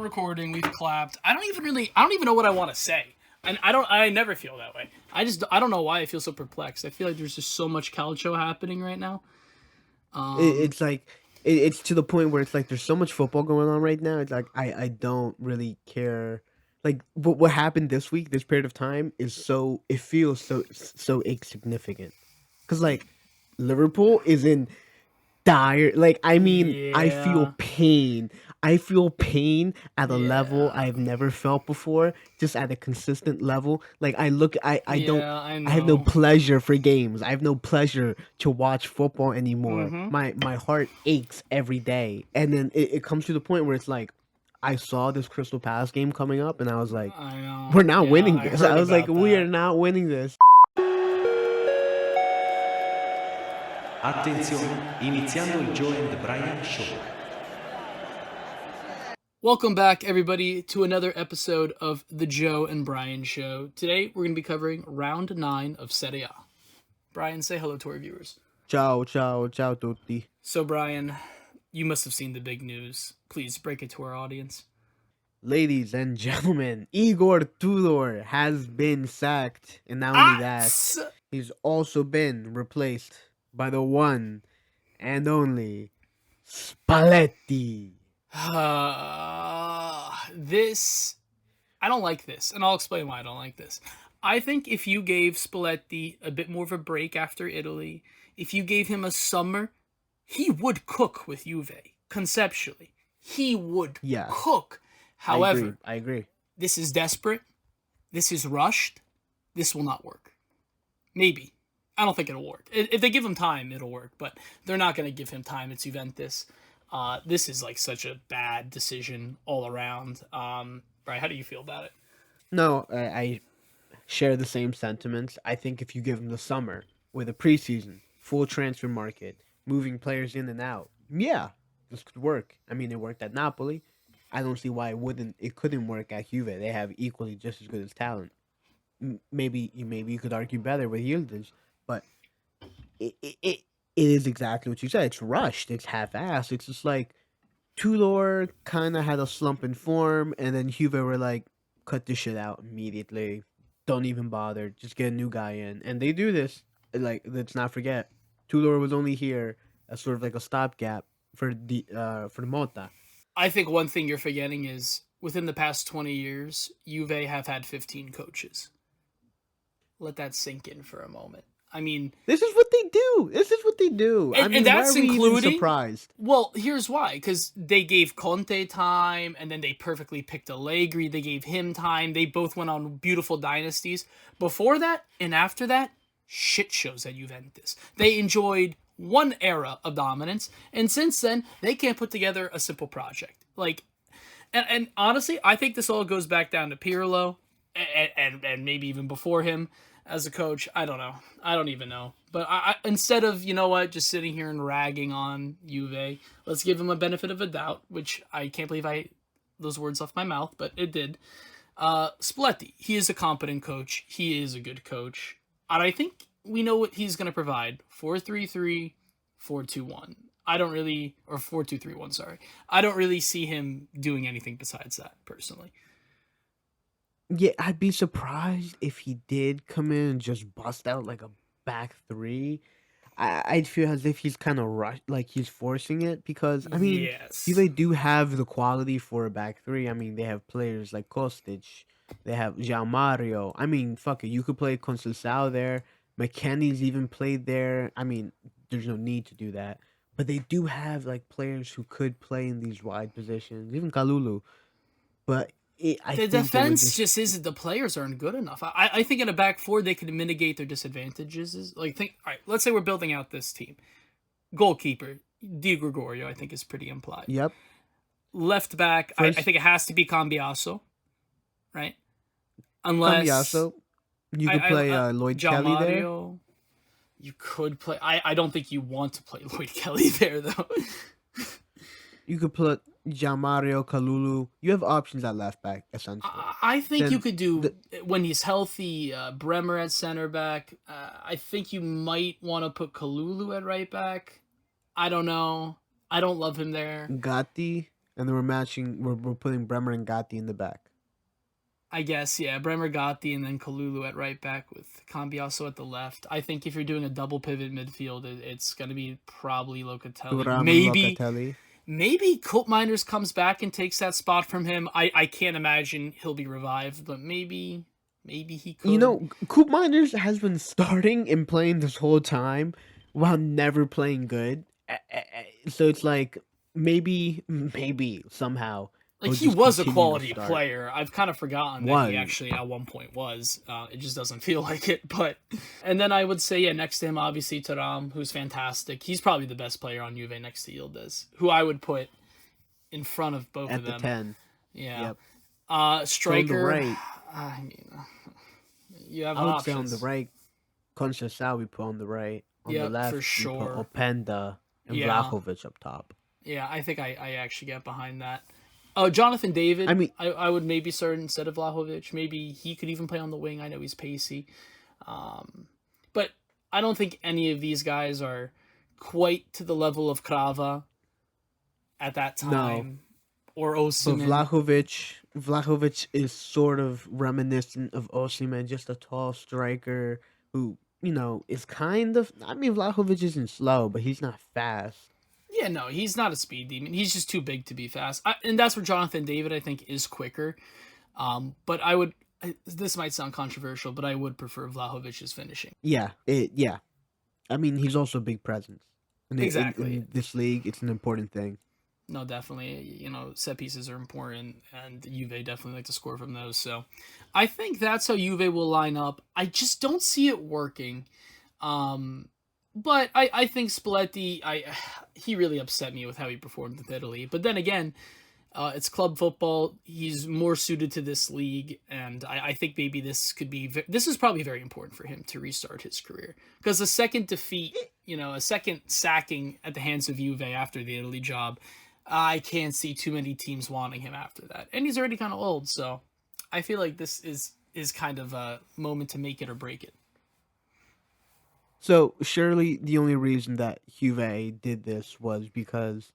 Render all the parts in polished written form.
recording. We've clapped. I don't even know what I want to say. And I never feel that way. I don't know why I feel so perplexed. I feel like there's just so much calcio happening right now. It's like it's to the point where it's like there's so much football going on right now. It's like I don't really care. Like what happened this week, this period of time is it feels so insignificant. Cause like Liverpool is in dire. Like I mean, I feel Yeah. pain. I feel pain at a level Yeah. I've never felt before. Just at a consistent level. Like I don't. Yeah, I I have no know. pleasure for games. I have no pleasure to watch football anymore. Mm-hmm. My heart aches every day, and then it comes to the point where it's like, I saw this Crystal Palace game coming up, and I was like, I know. we're not Yeah, winning I this. heard I was like, about we are that. not winning this. Attenzione, iniziando il Joe and Brian Show. Welcome back, everybody, to another episode of the Joe and Brian Show. Today, we're going to be covering round 9 of Serie A. Brian, say hello to our viewers. Ciao, ciao, ciao tutti. So, Brian, you must have seen the big news. Please break it to our audience. Ladies and gentlemen, Igor Tudor has been sacked, and not only that, he's also been replaced by the one and only Spalletti. This, I don't like this, and I'll explain why I don't like this. I think if you gave Spalletti a bit more of a break after Italy, if you gave him a summer, he would cook with Juve, conceptually. He would cook. However, I agree. This is desperate. This is rushed. This will not work. Maybe. I don't think it'll work. If they give him time, it'll work, but they're not going to give him time. It's Juventus. This is like such a bad decision all around. Brian, how do you feel about it? No, I share the same sentiments. I think if you give him the summer with a preseason, full transfer market, moving players in and out, yeah, this could work. I mean, it worked at Napoli. I don't see why it couldn't work at Juve. They have equally just as good as talent. Maybe you could argue better with Yildiz, but it is exactly what you said. It's rushed. It's half-assed. It's just like Tudor kind of had a slump in form, and then Juve were like, cut this shit out immediately. Don't even bother. Just get a new guy in. And they do this. Like, let's not forget, Tudor was only here as sort of like a stopgap for Mota. I think one thing you're forgetting is within the past 20 years, Juve have had 15 coaches. Let that sink in for a moment. I mean, this is what they do. And that's why are we including even surprised. Well, here's why: because they gave Conte time, and then they perfectly picked Allegri. They gave him time. They both went on beautiful dynasties. Before that and after that, shit shows at Juventus. They enjoyed one era of dominance, and since then they can't put together a simple project. Like, and honestly, I think this all goes back down to Pirlo, and maybe even before him as a coach. I don't know. I don't even know. But I instead of, just sitting here and ragging on Juve, let's give him a benefit of a doubt, which I can't believe those words left my mouth, but it did. Spalletti, he is a competent coach. He is a good coach. And I think we know what he's going to provide. 4-3-3, 4-2-1. Or 4-2-3-1, sorry. I don't really see him doing anything besides that, personally. Yeah, I'd be surprised if he did come in and just bust out like a back three. I'd feel as if he's kind of rushed, like he's forcing it, because I mean, yes, they do have the quality for a back three. I mean, they have players like Kostic, they have Jean Mario. I mean, fuck it, you could play Conceição there. McKennie's even played there. I mean, there's no need to do that, but they do have like players who could play in these wide positions, even Kalulu. But the defense just isn't. The players aren't good enough. I think in a back four they could mitigate their disadvantages. All right, let's say we're building out this team. Goalkeeper Di Gregorio, I think, is pretty implied. Yep. Left back, I think it has to be Cambiaso, right? Unless Cambiaso, you could play Lloyd Kelly Mario, there. You could play. I don't think you want to play Lloyd Kelly there though. You could put Jean Mario, Kalulu. You have options at left back, essentially. I think you could do, when he's healthy, Bremer at center back. I think you might want to put Kalulu at right back. I don't know. I don't love him there. Gatti. and then we're putting Bremer and Gatti in the back. I guess, yeah. Bremer Gatti and then Kalulu at right back with Cambiasso at the left. I think if you're doing a double pivot midfield, it's going to be probably Locatelli. Thuram and Locatelli. Maybe Koopmeiners comes back and takes that spot from him. I can't imagine he'll be revived, but maybe he could. You know, Koopmeiners has been starting and playing this whole time while never playing good. So it's like maybe somehow. Like, he was a quality player. I've kind of forgotten that he actually at one point was. It just doesn't feel like it. But and then I would say, yeah, next to him, obviously, Thuram, who's fantastic. He's probably the best player on Juve next to Yildiz, who I would put in front of both at of them. At the 10. Yeah. Yep. Striker. So on the right. I mean, you have I would options. say on the right, Conceição we put on the right. On the left, for sure. We put Openda and Vlahovic up top. Yeah, I think I actually get behind that. Jonathan David, I mean, I would maybe start instead of Vlahovic. Maybe he could even play on the wing. I know he's pacey. But I don't think any of these guys are quite to the level of Krava at that time. No. Or Osimhen. But Vlahovic is sort of reminiscent of Osimhen, just a tall striker who, you know, is kind of... I mean, Vlahovic isn't slow, but he's not fast. Yeah, no, he's not a speed demon. He's just too big to be fast. And that's where Jonathan David, I think, is quicker. But I would... This might sound controversial, but I would prefer Vlahovic's finishing. Yeah. I mean, he's also a big presence. Exactly. In this league, it's an important thing. No, definitely. You know, set pieces are important, and Juve definitely like to score from those. So I think that's how Juve will line up. I just don't see it working. But I think Spalletti, he really upset me with how he performed with Italy. But then again, it's club football. He's more suited to this league, and I think maybe this is probably very important for him to restart his career. Because a second defeat, you know, a second sacking at the hands of Juve after the Italy job, I can't see too many teams wanting him after that. And he's already kind of old, so I feel like this is kind of a moment to make it or break it. So surely the only reason that Juve did this was because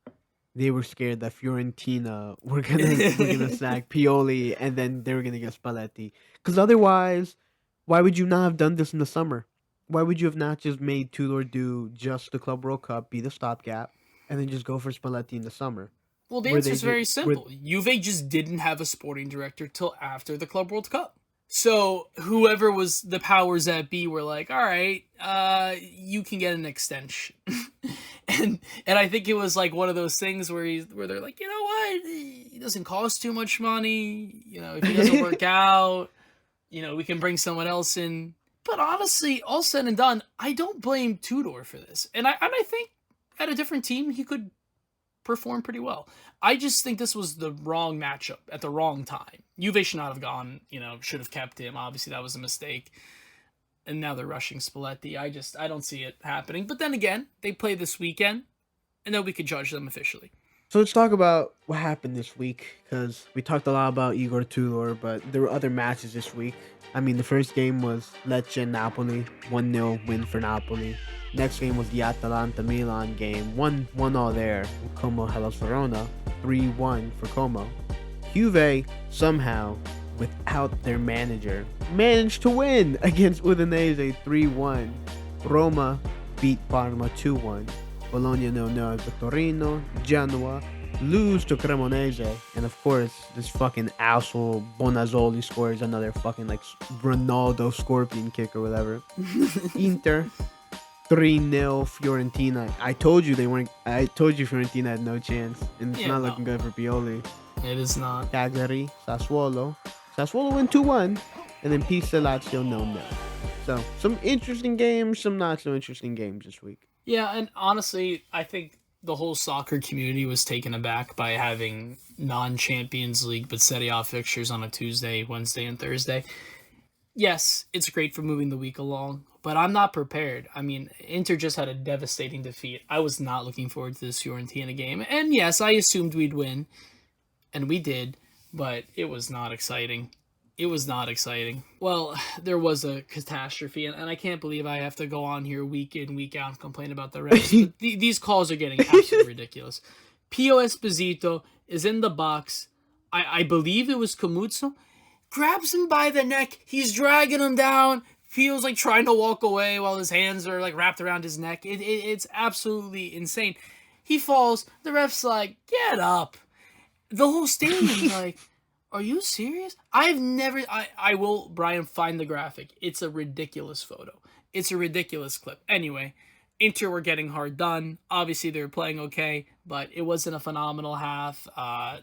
they were scared that Fiorentina were gonna sack Pioli and then they were gonna get Spalletti. Because otherwise, why would you not have done this in the summer? Why would you have not just made Tudor do just the Club World Cup, be the stopgap, and then just go for Spalletti in the summer? Well, the answer is very simple. Juve just didn't have a sporting director till after the Club World Cup. So whoever was the powers that be were like, all right, you can get an extension. and I think it was like one of those things where they're like, you know what? He doesn't cost too much money. You know, if he doesn't work out, you know, we can bring someone else in. But honestly, all said and done, I don't blame Tudor for this. And I think at a different team, he could perform pretty well. I just think this was the wrong matchup at the wrong time. Juve should not have gone, you know, should have kept him. Obviously, that was a mistake. And now they're rushing Spalletti. I don't see it happening. But then again, they play this weekend, and then we could judge them officially. So let's talk about what happened this week, because we talked a lot about Igor Tudor, but there were other matches this week. I mean, the first game was Lecce and Napoli, 1-0 win for Napoli. Next game was the Atalanta-Milan game, 1-1 there. Como Hellas Verona, 3-1 for Como. Juve, somehow, without their manager, managed to win against Udinese 3-1. Roma beat Parma 2-1. Bologna 0-0 to Torino. Genoa lose to Cremonese. And of course, this fucking asshole Bonazzoli scores another fucking like Ronaldo scorpion kick or whatever. Inter 3-0 Fiorentina. I told you Fiorentina had no chance. And it's not looking good for Pioli. It is not. Cagliari, Sassuolo. Sassuolo win 2-1. And then Pisa Lazio 0-0. So, some interesting games, some not so interesting games this week. Yeah, and honestly, I think the whole soccer community was taken aback by having non-Champions League but Serie A fixtures on a Tuesday, Wednesday, and Thursday. Yes, it's great for moving the week along, but I'm not prepared. I mean, Inter just had a devastating defeat. I was not looking forward to this Fiorentina game. And yes, I assumed we'd win, and we did, but it was not exciting. It was not exciting. Well, there was a catastrophe, and I can't believe I have to go on here week in, week out and complain about the refs. These calls are getting absolutely ridiculous. Pio Esposito is in the box. I believe it was Camuzzo. Grabs him by the neck. He's dragging him down. Feels like trying to walk away while his hands are like wrapped around his neck. It's absolutely insane. He falls. The ref's like, get up. The whole stadium's like, are you serious? I will, Brian, find the graphic. It's a ridiculous photo. It's a ridiculous clip. Anyway, Inter were getting hard done. Obviously, they were playing okay, but it wasn't a phenomenal half.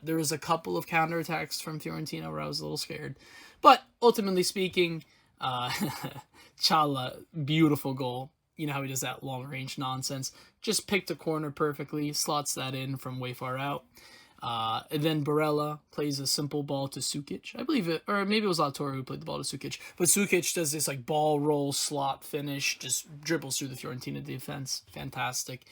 There was a couple of counterattacks from Fiorentina where I was a little scared. But ultimately speaking, Chala, beautiful goal. You know how he does that long-range nonsense. Just picked a corner perfectly, slots that in from way far out. And then Barella plays a simple ball to Sukic. I believe it, or maybe it was Lautaro who played the ball to Sukic. But Sukic does this like ball roll slot finish, just dribbles through the Fiorentina defense. Fantastic.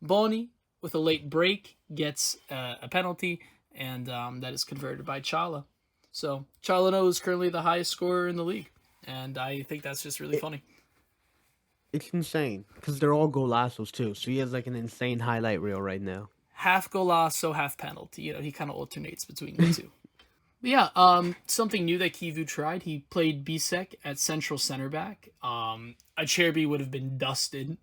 Boni, with a late break, gets a penalty, and that is converted by Chala. So Chalano is currently the highest scorer in the league, and I think that's just really funny. It's insane because they're all golazos too. So he has like an insane highlight reel right now. Half golazo, half penalty. You know, he kind of alternates between the two. But yeah, something new that Kivu tried. He played Bisek at central center back. Acerbi would have been dusted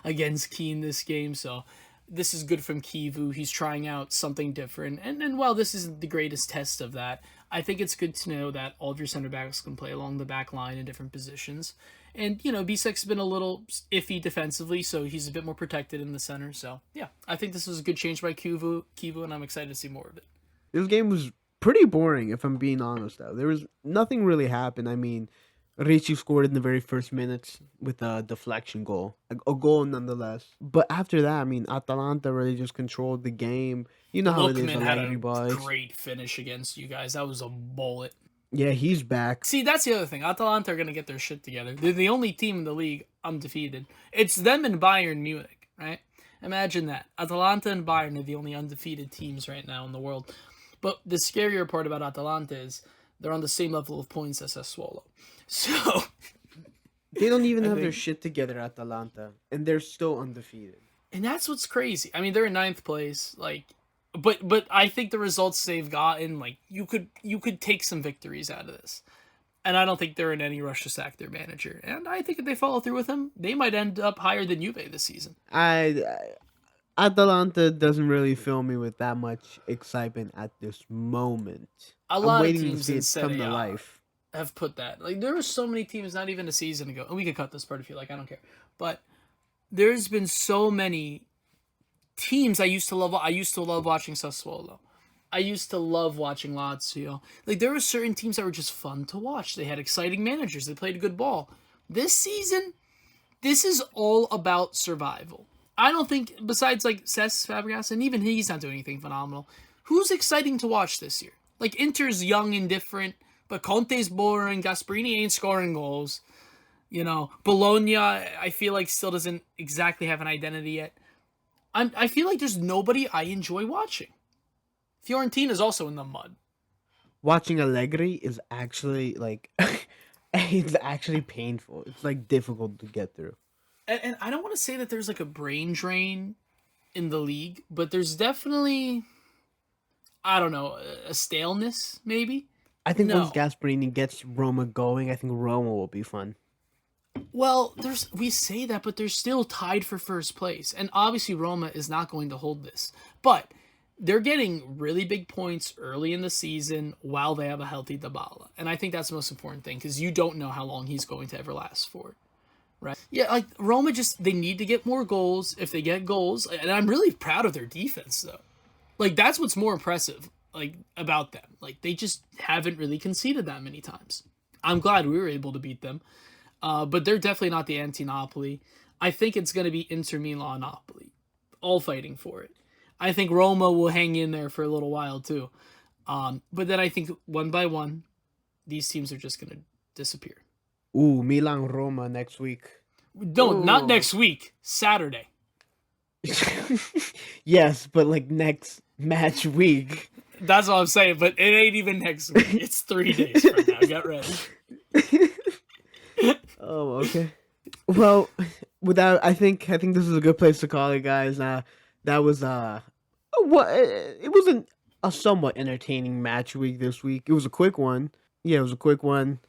against Key in this game, so this is good from Kivu. He's trying out something different. And while this isn't the greatest test of that, I think it's good to know that all of your center backs can play along the back line in different positions. And, you know, Bisek's been a little iffy defensively, so he's a bit more protected in the center. So, yeah, I think this was a good change by Kivu, and I'm excited to see more of it. This game was pretty boring, if I'm being honest, though. There was nothing really happened. I mean, Ricci scored in the very first minutes with a deflection goal. A goal nonetheless. But after that, I mean, Atalanta really just controlled the game. You know how it is, Lookman had a boys. great finish against you guys. That was a bullet. Yeah, he's back. See, that's the other thing. Atalanta are going to get their shit together. They're the only team in the league undefeated. It's them and Bayern Munich, right? Imagine that. Atalanta and Bayern are the only undefeated teams right now in the world. But the scarier part about Atalanta is they're on the same level of points as Sassuolo. So they don't even have their shit together, Atalanta, and they're still undefeated. And that's what's crazy. I mean, they're in 9th place, like, but I think the results they've gotten, like, you could take some victories out of this. And I don't think they're in any rush to sack their manager. And I think if they follow through with him, they might end up higher than Juve this season. Atalanta doesn't really fill me with that much excitement at this moment. A lot I'm of waiting teams to in see it come Serie to A life. have put that. Like, there were so many teams not even a season ago. And we could cut this part if you like. I don't care. But there's been so many teams I used to love. I used to love watching Sassuolo. I used to love watching Lazio. Like, there were certain teams that were just fun to watch. They had exciting managers. They played good ball. This season, this is all about survival. I don't think, besides, like, Cesc Fabregas, and even he's not doing anything phenomenal, who's exciting to watch this year? Like, Inter's young and different, but Conte's boring. Gasperini ain't scoring goals. You know, Bologna, I feel like, still doesn't exactly have an identity yet. I feel like there's nobody I enjoy watching. Fiorentina is also in the mud. Watching Allegri is actually, like, it's actually painful. It's, like, difficult to get through. And I don't want to say that there's, like, a brain drain in the league, but there's definitely, I don't know, a staleness, maybe? I think once Gasperini gets Roma going, I think Roma will be fun. Well, we say that, but they're still tied for first place. And obviously Roma is not going to hold this. But they're getting really big points early in the season while they have a healthy Dybala. And I think that's the most important thing, because you don't know how long he's going to ever last for. Right? Yeah, like, Roma they need to get more goals. If they get goals, and I'm really proud of their defense, though. Like, that's what's more impressive, like, about them. Like, they just haven't really conceded that many times. I'm glad we were able to beat them. But they're definitely not the anti-Napoli. I think it's going to be Inter Milan Napoli, all fighting for it. I think Roma will hang in there for a little while too. But then I think one by one, these teams are just going to disappear. Ooh, Milan-Roma next week. No, not next week. Saturday. Yes, but like next match week. That's what I'm saying, but it ain't even next week. It's 3 days from now. Get ready. Oh, okay. Well, I think this is a good place to call it, guys. That was a Well, it wasn't a somewhat entertaining match week this week. It was a quick one. Yeah, it was a quick one.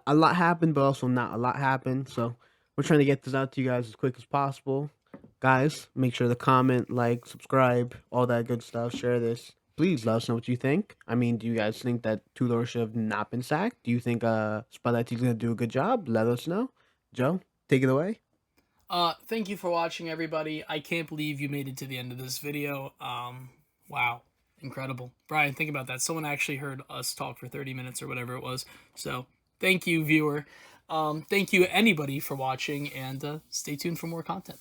A lot happened, but also not a lot happened. So we're trying to get this out to you guys as quick as possible. Guys, make sure to comment, like, subscribe, all that good stuff. Share this. Please let us know what you think. I mean, do you guys think that Tudor should have not been sacked? Do you think Spalletti's going to do a good job? Let us know. Joe, take it away. Thank you for watching, everybody. I can't believe you made it to the end of this video. Wow. Incredible. Brian, think about that. Someone actually heard us talk for 30 minutes or whatever it was. So, thank you, viewer. Thank you, anybody, for watching, and stay tuned for more content.